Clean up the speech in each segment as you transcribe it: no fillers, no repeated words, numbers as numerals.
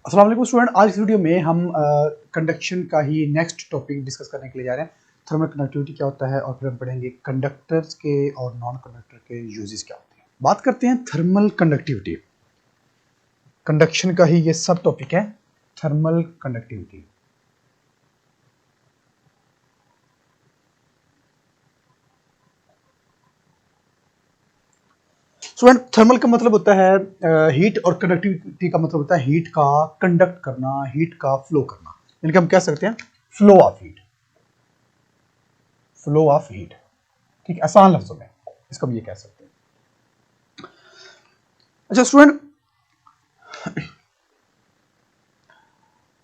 अस्सलाम वालेकुम स्टूडेंट। आज इस वीडियो में हम कंडक्शन का ही नेक्स्ट टॉपिक डिस्कस करने के लिए जा रहे हैं। थर्मल कंडक्टिविटी क्या होता है और फिर हम पढ़ेंगे कंडक्टर्स के और नॉन कंडक्टर के यूजेस क्या होते हैं। बात करते हैं थर्मल कंडक्टिविटी। कंडक्शन का ही ये सब टॉपिक है, थर्मल कंडक्टिविटी। स्टूडेंट, थर्मल का मतलब होता है हीट और कंडक्टिविटी का मतलब होता है हीट का कंडक्ट करना, हीट का फ्लो करना। यानी कि हम कह सकते हैं flow of heat, flow of heat. ठीक है, आसान लफ्जों में इसको हम ये कह सकते हैं। अच्छा स्टूडेंट,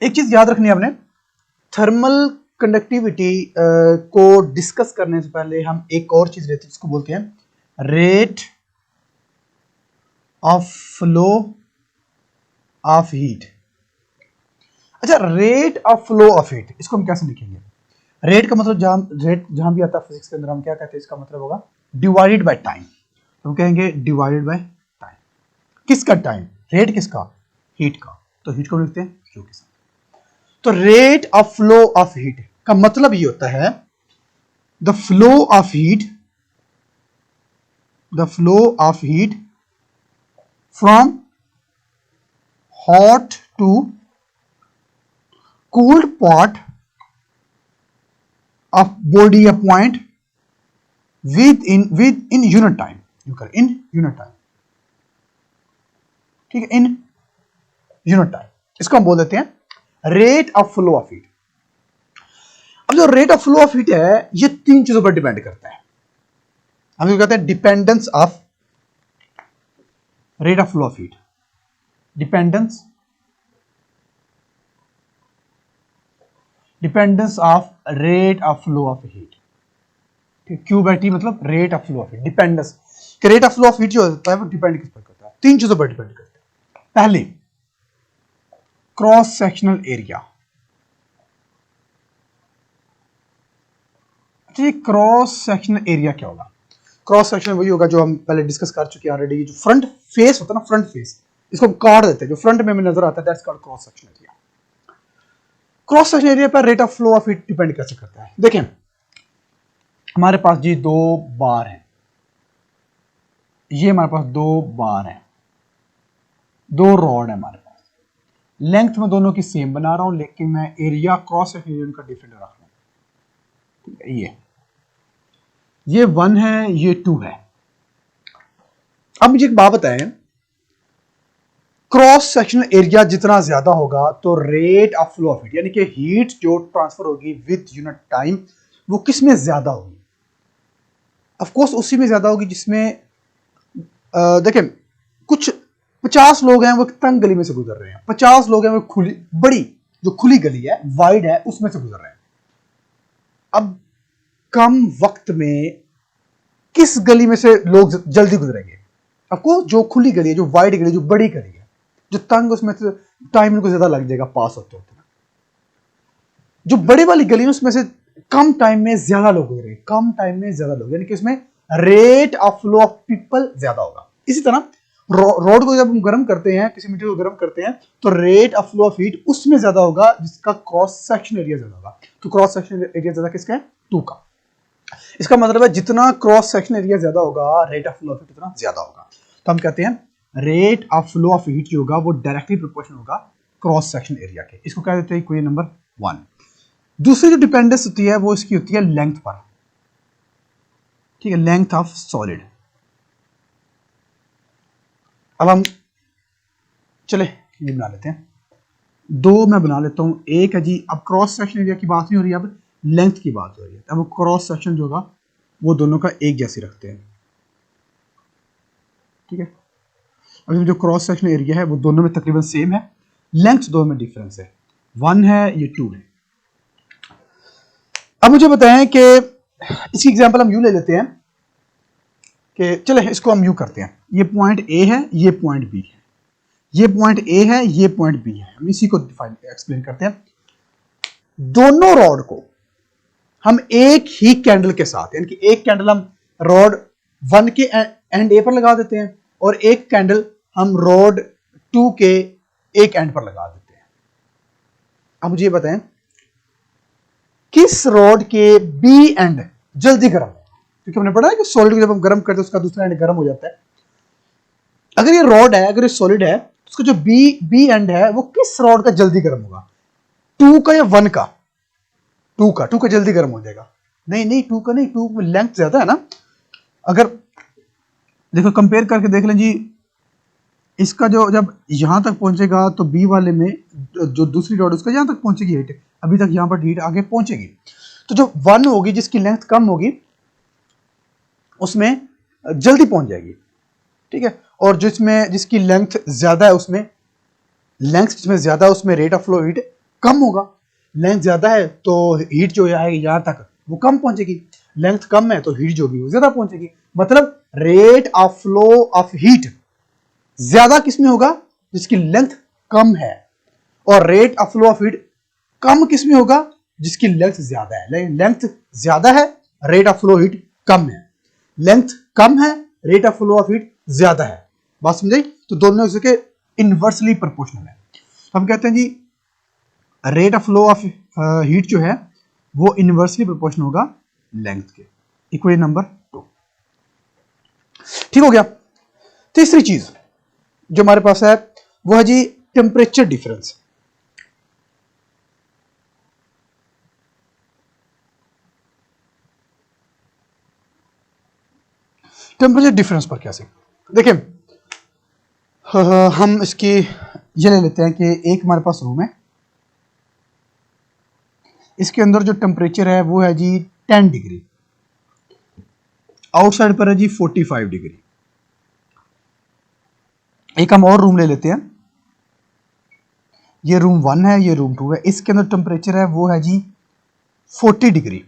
एक चीज याद रखनी है आपने, थर्मल कंडक्टिविटी को डिस्कस करने से पहले हम एक और चीज लेते हैं जिसको बोलते हैं rate of flow of heat. अच्छा, rate of flow of heat इसको हम कैसे लिखेंगे? रेट का मतलब जहां भी आता है फिजिक्स के अंदर हम क्या कहते हैं, इसका मतलब होगा डिवाइडेड बाय टाइम। हम कहेंगे डिवाइडेड बाय टाइम। किसका टाइम? रेट किसका? हीट का। तो हीट को लिखते हैं क्यू के साथ। तो rate of flow of heat का मतलब ये होता है the flow of heat, the flow of heat from hot to cooled part of body a point within unit time। in unit time, ठीक है, इन यूनिट टाइम। इसको हम बोल देते हैं rate of flow of heat. अब जो rate of flow of heat है ये तीन चीजों पर डिपेंड करता है। हम जो कहते हैं dependence of rate of flow of heat, dependence of rate of flow of heat. Q by T मतलब rate of flow of heat. Dependence कि rate of flow of heat जो होता है वो डिपेंड किस पर करता है? तीन चीजों पर डिपेंड करता है। पहले cross sectional area. Cross sectional area क्या होगा? क्रॉस सेक्शन वही होगा जो हम पहले डिस्कस कर चुके हैं ऑलरेडी। जो फ्रंट फेस होता है ना, फ्रंट फेस, इसको हम काट देते हैं। जो फ्रंट में नजर आता है that's called cross section area. Cross section area पर rate of flow of heat depend कैसे करता है? देखें, हमारे पास जी दो बार हैं, ये हमारे पास दो बार हैं, दो रॉड है हमारे पास। लेंथ में दोनों की सेम बना रहा हूं लेकिन मैं एरिया, क्रॉस सेक्शन एरिया का डिफरेंट रख रहा हूं। ठीक है, ये 1 है, ये 2 है। अब मुझे एक बात बताएं, क्रॉस सेक्शनल एरिया जितना ज्यादा होगा तो rate of flow of heat यानी कि हीट जो ट्रांसफर होगी विद यूनिट टाइम वो किस में ज्यादा होगी? ऑफ कोर्स उसी में ज्यादा होगी जिसमें देखें कुछ 50 लोग हैं वो तंग गली में से गुजर रहे हैं, 50 लोग हैं वो खुली, बड़ी जो खुली गली है, वाइड है, उसमें से गुजर रहे हैं। अब कम वक्त में किस गली में से लोग जल्दी गुजरेंगे? आपको जो खुली गली है, जो वाइड गली, जो बड़ी गली है, जो तंग, उसमें से टाइम इनको ज्यादा लग जाएगा पास होते होते। जो बड़ी वाली गली है उसमें से कम टाइम में ज्यादा लोग गुजरेंगे, कम टाइम में ज्यादा लोग, यानी कि इसमें rate of flow of people ज्यादा होगा। इसी तरह रोड को जब हम गर्म करते हैं, किसी मटेरियल को गर्म करते हैं, तो rate of flow of heat उसमें ज्यादा होगा जिसका क्रॉस सेक्शन एरिया ज्यादा होगा। तो क्रॉस सेक्शन एरिया ज्यादा किसका है? 2 का। इसका मतलब है जितना क्रॉस सेक्शन एरिया ज्यादा होगा rate of flow of heat उतना ज्यादा होगा। तो हम कहते हैं rate of flow of heat जो होगा वो डायरेक्टली प्रोपोर्शनल होगा क्रॉस सेक्शन एरिया के। इसको क्या देते हैं? Equation number 1। दूसरी जो डिपेंडेंस होती है वो इसकी होती है लेंथ पर। ठीक है, लेंथ ऑफ सॉलिड। अब हम चले ये बना लेते हैं, दो मैं बना लेता हूं। एक है जी, अब क्रॉस सेक्शन एरिया की बात नहीं हो रही है, अब लेंथ की बात हो रही है। अब क्रॉस सेक्शन जो होगा वो दोनों का एक जैसे रखते हैं। ठीक है, अब जो क्रॉस सेक्शन एरिया है वो दोनों में तकरीबन सेम है, लेंथ दोनों में डिफरेंस है, 1 है, ये 2 है। अब मुझे बताएं कि इसकी एग्जांपल हम यूं ले लेते हैं कि चले इसको हम यूं करते हैं, ये पॉइंट ए है, ये पॉइंट बी है, ये पॉइंट ए है, ये पॉइंट बी है। हम इसी को डिफाइन एक्सप्लेन करते हैं। दोनों रॉड को हम एक ही कैंडल के साथ, यानी कि एक कैंडल हम रॉड 1 के एंड ए पर लगा देते हैं और एक कैंडल हम रॉड 2 के एक एंड पर लगा देते हैं। अब मुझे ये बताएं किस रॉड के बी एंड जल्दी गर्म है, क्योंकि हमने पढ़ा है कि सॉलिड को जब हम गर्म करते हैं उसका दूसरा एंड गर्म हो जाता है। अगर ये रॉड है, अगर ये सॉलिड है, तो उसका जो बी एंड है वो किस रॉड का जल्दी गर्म होगा, 2 का या 1 का? 2 का जल्दी गर्म हो जाएगा। नहीं 2 का नहीं, 2 में लेंथ ज्यादा है ना। अगर देखो कंपेयर करके देख लें जी, इसका जो जब यहां तक पहुंचेगा तो बी वाले में जो दूसरी रॉड उसका यहां तक पहुंचेगी हीट, अभी तक यहां पर हीट आगे पहुंचेगी। तो जो 1 होगी जिसकी लेंथ कम होगी उसमें जल्दी पहुंच जाएगी, ठीक है। और जिसकी लेंथ ज्यादा है उसमें रेट ऑफ फ्लो हीट कम होगा। लेंथ ज्यादा है तो हीट जो आएगी यहां तक वो कम पहुंचेगी, लेंथ कम है तो हीट जो भी वो ज्यादा पहुंचेगी। मतलब rate of flow of heat ज्यादा किसमें होगा, जिसकी लेंथ कम है, और rate of flow of heat कम किसमें होगा, जिसकी लेंथ ज्यादा है। लेंथ ज्यादा है, रेट ऑफ फ्लो हीट कम है। लेंथ कम है, rate of flow of heat ज्यादा है। बात समझाई? तो दोनों इसके इनवर्सली प्रोपोर्शनल है। हम कहते हैं जी rate of flow of heat जो है वो इनवर्सली प्रोपोर्शनल होगा लेंथ के। इक्वेशन नंबर 2 ठीक हो गया। तीसरी चीज जो हमारे पास है वो है जी टेम्परेचर डिफरेंस। टेम्परेचर डिफरेंस पर कैसे देखिए, हम इसकी ये ले लेते हैं कि एक हमारे पास रूम है, इसके अंदर जो टेम्परेचर है वो है जी 10 डिग्री, आउटसाइड पर है जी 45 डिग्री। एक हम और रूम ले लेते हैं, ये रूम 1 है, ये रूम 2 है, इसके अंदर टेम्परेचर है वो है जी 40 डिग्री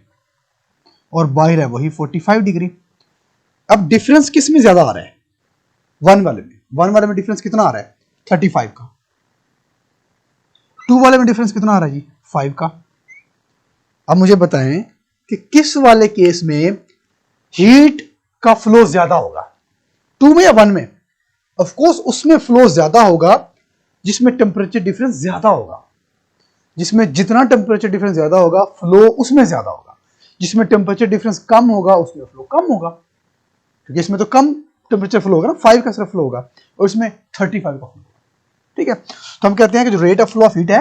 और बाहर है वही 45 डिग्री। अब डिफरेंस किस में ज्यादा आ रहा है, वन वाले में डिफरेंस कितना आ रहा है 35 का, 2 वाले में डिफरेंस कितना आ रहा है जी 5 का। अब मुझे बताएं कि किस वाले केस में हीट का फ्लो ज्यादा होगा, 2 में या 1 में? ऑफ कोर्स उसमें फ्लो ज्यादा होगा जिसमें टेम्परेचर डिफरेंस ज्यादा होगा। जिसमें जितना टेम्परेचर डिफरेंस ज्यादा होगा फ्लो उसमें ज्यादा होगा, जिसमें टेम्परेचर डिफरेंस कम होगा उसमें फ्लो कम होगा, क्योंकि इसमें तो कम टेम्परेचर फ्लो होगा ना, 5 का सिर्फ फ्लो होगा और इसमें 35 का फ्लो होगा, ठीक है। तो हम कहते हैं कि जो rate of flow of heat है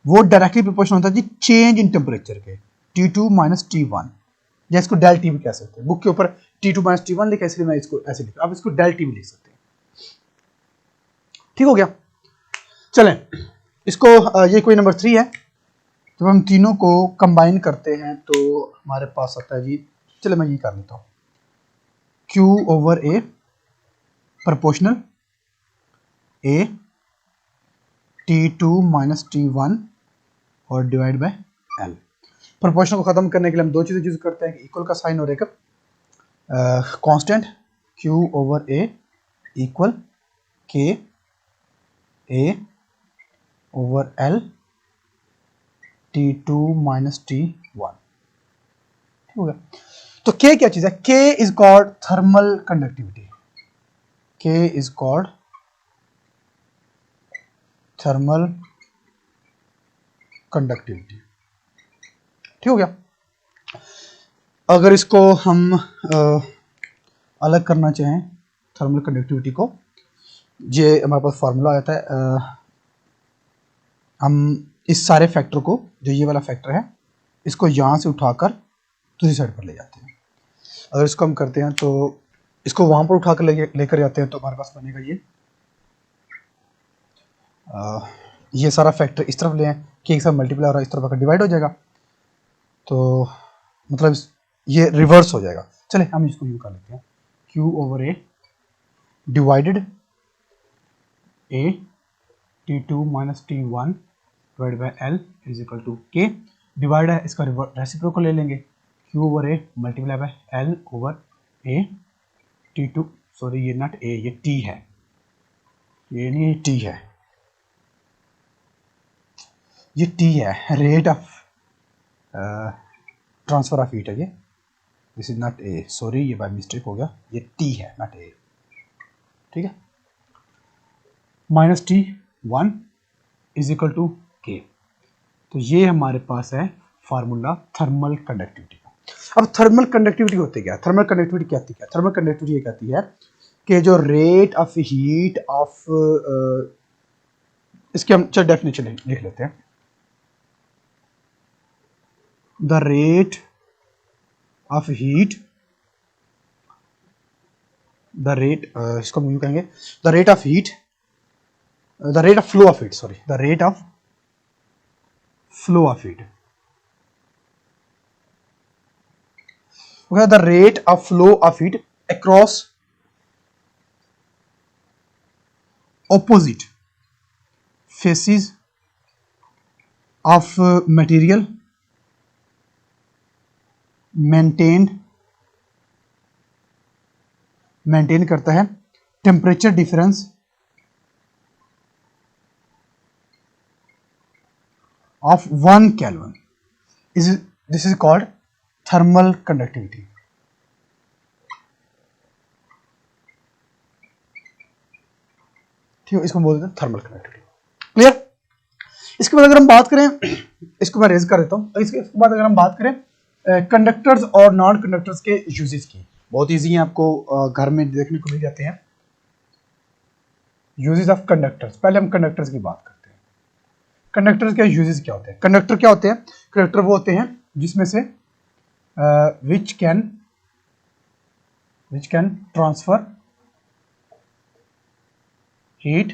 वो डायरेक्टली प्रोपोर्शनल होता है जी चेंज इन टेम्परेचर के, T2 माइनस T1, या इसको डेल टी भी कह सकते हैं। बुक के ऊपर T2 माइनस T1 लिखा, इसलिए मैं इसको ऐसे लिखा, आप इसको डेल टी भी लिख सकते हैं। ठीक हो गया। चलें इसको ये कोई नंबर 3 है, जब हम तीनों को कंबाइन करते हैं तो हमारे पास आता है जी, चलो मैं ये कर लेता हूँ, Q/A proportional A T2 minus T1 और डिवाइड बाय L। प्रोपोर्शनल को खत्म करने के लिए हम दो चीजें यूज करते हैं, इक्वल का साइन और एक constant. Q/A equal KA/L T2 minus T1। ठीक हो गया। तो K क्या चीज है, K is called thermal conductivity, K is called thermal conductivity. ठीक हो गया। अगर इसको हम अलग करना चाहें थर्मल कंडक्टिविटी को, ये हमारे पास फार्मूला आता है, हम इस सारे फैक्टर को, जो ये वाला फैक्टर है, इसको यहाँ से उठाकर दूसरी साइड पर ले जाते हैं। अगर इसको हम करते हैं तो इसको वहाँ पर उठाकर लेकर जाते हैं तो हमारे पास बनेगा ये सारा फैक्टर इस तरफ ले आए कि एक साथ मल्टीप्लाई हो रहा है, इस तरफ अगर डिवाइड हो जाएगा तो मतलब ये रिवर्स हो जाएगा। चले हम इसको यूँ कर लेते हैं, Q/A divided A T2 minus T1 divide by L is equal to K, divide है इसका रेसिप्रोकल ले लेंगे, Q/A multiply by L over A T2, sorry ये नॉट A, ये T है, ये नहीं T है, ये T है, rate of transfer of heat है ये, this is not A, sorry ये बाय मिस्टेक हो गया, ये T है नॉट A। ठीक है, minus T1 is equal to के। तो ये हमारे पास है फार्मूला थर्मल कंडक्टिविटी का। अब थर्मल कंडक्टिविटी होती क्या? थर्मल कंडक्टिविटी कहती क्या? थर्मल कंडक्टिविटी ये कहती है कि जो रेट ऑफ हीट ऑफ, इसके हम चल डेफिनेशन लिख लेते हैं। The rate of heat, the rate, इसको हम यूं कहेंगे, the rate of heat, the rate of flow of heat, sorry, the rate of flow of heat, the rate of flow of heat across opposite faces of material maintain करता है temperature difference of 1 Kelvin. This is called thermal conductivity. ठीक है, इसको बोलते हैं thermal conductivity. Clear? इसके बाद अगर हम बात करें, इसको मैं रेज कर देता हूँ। इसके बाद अगर हम बात करें कंडक्टर्स और नॉन कंडक्टर्स के यूजेस की, बहुत इजी है, आपको घर में देखने को मिल जाते हैं। यूजेस ऑफ कंडक्टर्स, पहले हम कंडक्टर्स की बात करते हैं। कंडक्टर्स के यूजेस क्या होते हैं? कंडक्टर क्या होते हैं? कंडक्टर वो होते हैं जिसमें से which can transfer heat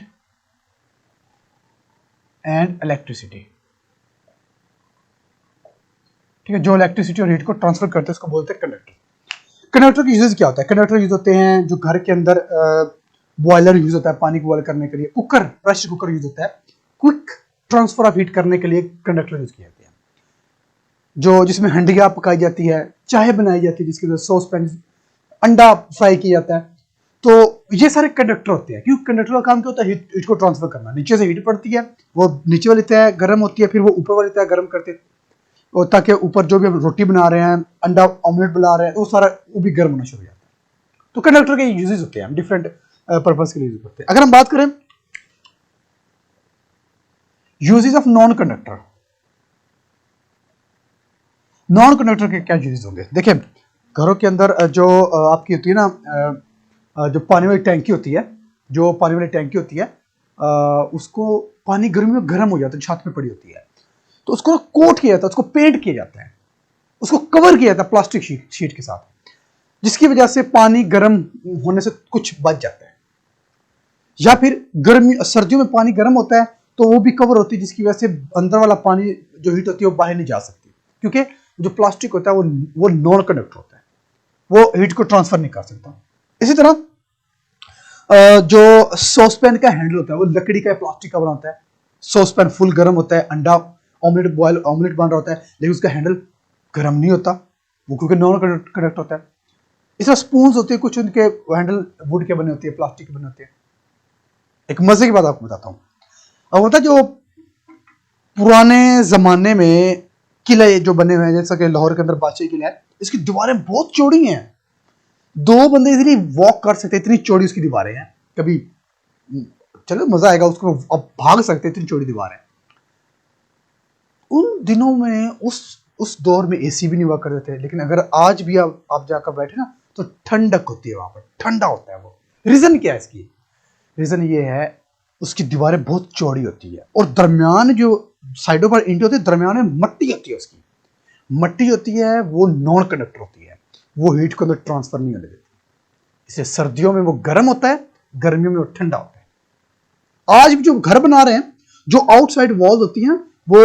and electricity। ठीक है, जो इलेक्ट्रिसिटी और हीट को ट्रांसफर करते हैं उसको बोलते हैं कंडक्टर। कंडक्टर के यूजेस क्या होता है? कंडक्टर यूज होते हैं जो घर के अंदर बॉयलर यूज होता है पानी को बॉयल करने के लिए, कुकर, प्रेशर कुकर यूज होता है क्विक ट्रांसफर ऑफ हीट करने के लिए, कंडक्टर यूज किया जाता है। जो जिसमें हंडिया पकाई जाती है, चाय बनाई जाती है, जिसके अंदर सॉस पैन, अंडा फ्राई किया जाता है, तो ये सारे कंडक्टर होते हैं। क्योंकि कंडक्टर का काम क्या होता है? हीट को ट्रांसफर करना। नीचे से हीट पड़ती है, वो नीचे वाली तय गर्म होती है, फिर वो ऊपर वाली तय गर्म करते हैं, और ताकि ऊपर जो भी हम रोटी बना रहे हैं, अंडा ऑमलेट बना रहे हैं, वो सारा वो भी गर्म होना शुरू हो जाता है। तो कंडक्टर के यूजेस होते हैं, हम डिफरेंट पर्पज के लिए यूज करते हैं। अगर हम बात करें uses of non conductor, non conductor के क्या यूजेस होंगे? देखिए, घरों के अंदर जो आपकी होती है ना, जो पानी वाली टैंकी होती है, जो पानी वाली टैंकी होती है, उसको पानी गर्मी में गर्म हो जाता है, छत पे पड़ी होती है, तो उसको कोट किया जाता है, उसको पेंट किया जाता है, उसको कवर किया जाता है प्लास्टिक शीट के साथ, जिसकी वजह से पानी गर्म होने से कुछ बच जाता है। या फिर गर्मी, सर्दियों में पानी गर्म होता है तो वो भी कवर होती है, जिसकी वजह से अंदर वाला पानी जो हीट होती है वो बाहर नहीं जा सकती, क्योंकि जो प्लास्टिक होता है वो नॉन कंडक्टर होता है, वो हीट को ट्रांसफर नहीं कर सकता। इसी तरह जो सॉसपैन का हैंडल होता है वो लकड़ी का, प्लास्टिक का बना होता है। सॉसपैन फुल गर्म होता है, अंडा ऑमलेट बन रहा होता है, लेकिन उसका हैंडल गर्म नहीं होता, वो क्योंकि नॉन कंडक्टर होता है। इस तरह स्पून होते हैं, कुछ उनके हैंडल वुड के बने होते हैं, प्लास्टिक के बने होते हैं। एक मजे की बात आपको बताता हूँ। अब होता है जो पुराने जमाने में किले जो बने हुए हैं, जैसा कि लाहौर के अंदर बादशाही किला है, इसकी दीवारें बहुत चौड़ी हैं, 2 बंदे इतनी वॉक कर सकते, इतनी चौड़ी उसकी दीवारें हैं। कभी चलो मजा आएगा, उसको अब भाग सकते, इतनी चौड़ी दीवारें। उन दिनों में उस दौर में एसी भी नहीं हुआ करते थे, लेकिन अगर आज भी आप जाकर बैठे ना तो ठंडक होती है, वहां पर ठंडा होता है। वो रीजन क्या है इसकी? रीजन ये है उसकी दीवारें बहुत चौड़ी होती है, और दरमियान जो साइडों पर ईंटें होती है, दरमियान में मट्टी होती है, उसकी मट्टी होती है, वो नॉन कंडक्टर होती है, वो हीट को अंदर ट्रांसफर नहीं होने देती। इसलिए सर्दियों में वो गर्म होता है, गर्मियों में वो ठंडा होता है। आज भी जो घर बना रहे हैं, जो आउटसाइड वॉल होती हैं वो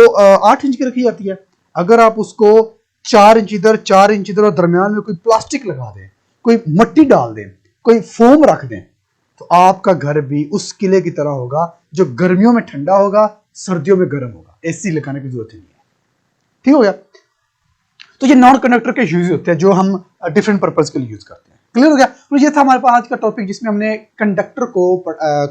8 इंच की रखी जाती है। अगर आप उसको 4 इंच इधर 4 इंच इधर और दरमियान में कोई प्लास्टिक लगा दें, कोई मट्टी डाल दें, कोई फोम रख दें, तो आपका घर भी उस किले की तरह होगा, जो गर्मियों में ठंडा होगा, सर्दियों में गर्म होगा। एसी लगाने की जरूरत ही नहीं है। ठीक हो गया? तो ये नॉन कंडक्टर के यूज होते हैं जो हम डिफरेंट पर्पज के लिए यूज करते हैं। क्लियर हो गया? तो ये था हमारे पास आज का टॉपिक, जिसमें हमने कंडक्टर को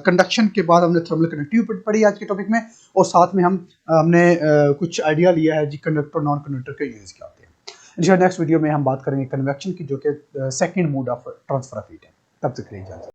कंडक्शन के बाद हमने थर्मल कंडक्टिविटी पढ़ी आज के टॉपिक में, और साथ में हमने कुछ आइडिया लिया है जी कंडक्टर नॉन कंडक्टर के यूज क्या होते हैं। इंशाल्लाह नेक्स्ट वीडियो में हम बात करेंगे कन्वेक्शन की, जो कि second mode of transfer of heat है। तब तक के लिए इजाजत।